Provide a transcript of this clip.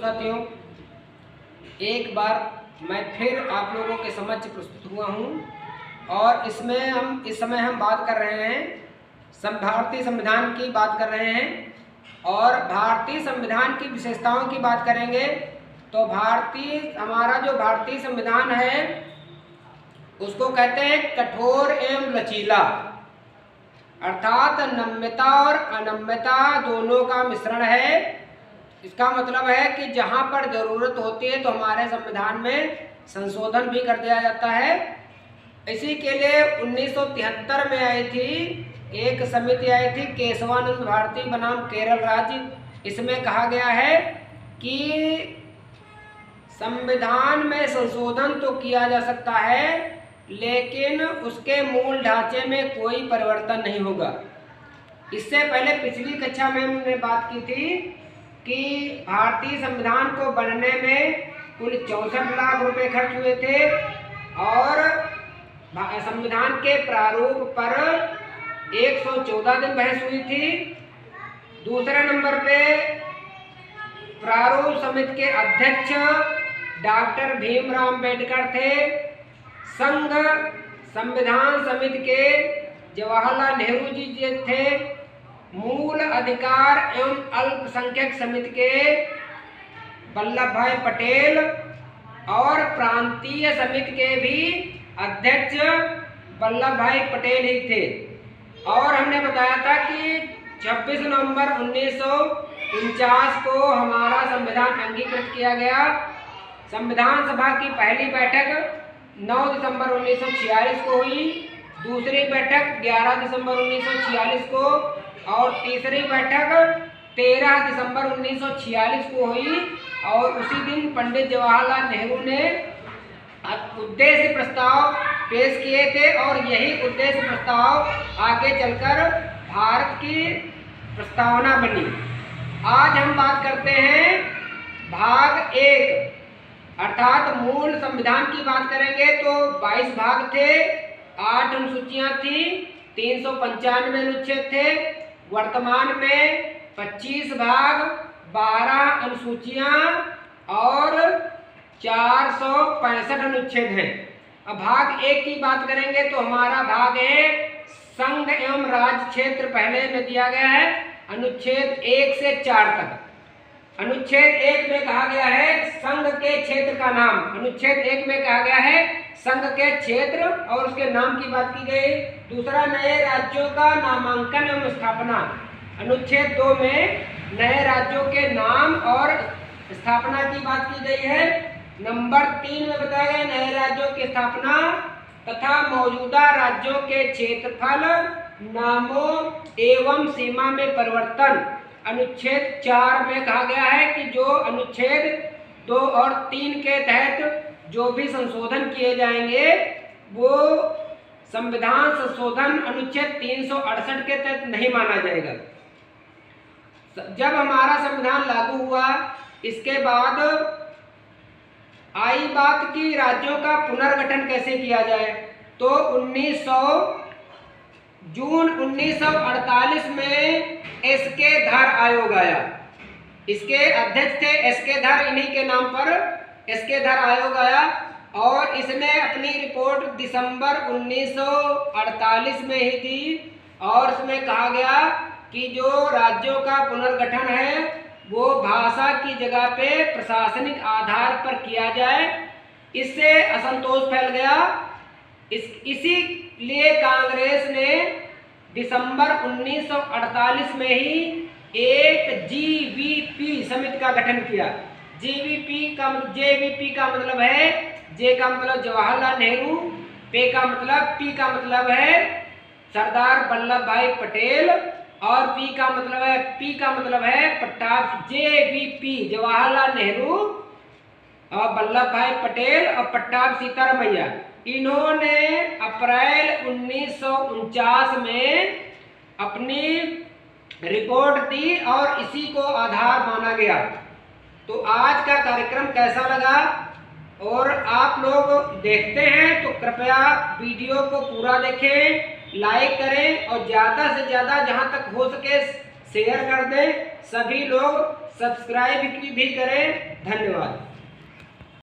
साथियों, एक बार मैं फिर आप लोगों के समक्ष प्रस्तुत हुआ हूं और इस समय हम बात कर रहे हैं भारतीय संविधान की बात कर रहे हैं और भारतीय संविधान की विशेषताओं की बात करेंगे। तो हमारा जो भारतीय संविधान है उसको कहते हैं कठोर एवं लचीला, अर्थात नम्यता और अनम्यता दोनों का मिश्रण है। इसका मतलब है कि जहां पर जरूरत होती है तो हमारे संविधान में संशोधन भी कर दिया जाता है। इसी के लिए 1973 में आई थी एक समिति आई थी, केशवानंद भारती बनाम केरल राज्य। इसमें कहा गया है कि संविधान में संशोधन तो किया जा सकता है लेकिन उसके मूल ढांचे में कोई परिवर्तन नहीं होगा। इससे पहले पिछली कक्षा में हमने बात की थी कि भारतीय संविधान को बनने में कुल 64 लाख रुपए खर्च हुए थे और संविधान के प्रारूप पर 114 दिन बहस हुई थी। दूसरे नंबर पे प्रारूप समिति के अध्यक्ष डॉक्टर भीमराव अंबेडकर थे। संघ संविधान समिति के जवाहरलाल नेहरू जी थे। मूल अधिकार एवं अल्पसंख्यक समिति के वल्लभ भाई पटेल और प्रांतीय समिति के भी अध्यक्ष वल्लभ भाई पटेल ही थे। और हमने बताया था कि 26 नवंबर 1949 को हमारा संविधान अंगीकृत किया गया। संविधान सभा की पहली बैठक 9 दिसंबर 1946 को हुई, दूसरी बैठक 11 दिसंबर 1946 को और तीसरी बैठक 13 दिसंबर 1946 को हुई। और उसी दिन पंडित जवाहरलाल नेहरू ने उद्देश्य प्रस्ताव पेश किए थे और यही उद्देश्य प्रस्ताव आगे चलकर भारत की प्रस्तावना बनी। आज हम बात करते हैं भाग 1 अर्थात मूल संविधान की बात करेंगे तो 22 भाग थे, 8 अनुसूचियां थी, 395 अनुच्छेद थे। वर्तमान में 25 भाग, 12 अनुसूचियां और 465 अनुच्छेद हैं। अब भाग 1 की बात करेंगे तो हमारा भाग है संघ एवं राज्य क्षेत्र। पहले में दिया गया है अनुच्छेद 1 से 4 तक। अनुच्छेद 1 में कहा गया है संघ के क्षेत्र का नाम। अनुच्छेद 1 में कहा गया है संघ के क्षेत्र और उसके नाम की बात की गई। दूसरा, नए राज्यों का नामांकन एवं स्थापना। अनुच्छेद 2 में नए राज्यों के नाम और स्थापना की बात की गई है। नंबर 3 में बताया गया नए राज्यों की स्थापना तथा मौजूदा राज्यों के क्षेत्रफल, नामों एवं सीमा में परिवर्तन। अनुच्छेद 4 में कहा गया है कि जो अनुच्छेद 2 और 3 के तहत जो भी संशोधन किए जाएंगे वो संविधान संशोधन अनुच्छेद 368 के तहत नहीं माना जाएगा। जब हमारा संविधान लागू हुआ इसके बाद आई बात कि राज्यों का पुनर्गठन कैसे किया जाए, तो जून 1948 में एसके धर आयोग आया। इसके अध्यक्ष थे एसके धर, इन्हीं के नाम पर एसके धर आयोग आया और इसने अपनी रिपोर्ट दिसंबर 1948 में ही दी और इसमें कहा गया कि जो राज्यों का पुनर्गठन है वो भाषा की जगह पे प्रशासनिक आधार पर किया जाए। इससे असंतोष फैल गया। इसीलिए कांग्रेस ने दिसंबर 1948 में ही एक जीवीपी समिति का गठन किया। जेवीपी का मतलब है, जे का मतलब जवाहरलाल नेहरू, पी का मतलब है सरदार वल्लभ भाई पटेल और पी का मतलब है पट्टाभ। जेवीपी जवाहरलाल नेहरू और वल्लभ भाई पटेल और पट्टाभ सीतारामैया, इन्होंने अप्रैल 1949 में अपनी रिपोर्ट दी और इसी को आधार माना गया। तो आज का कार्यक्रम कैसा लगा और आप लोग देखते हैं तो कृपया वीडियो को पूरा देखें, लाइक करें और ज़्यादा से ज़्यादा जहां तक हो सके शेयर कर दें। सभी लोग सब्सक्राइब भी करें। धन्यवाद।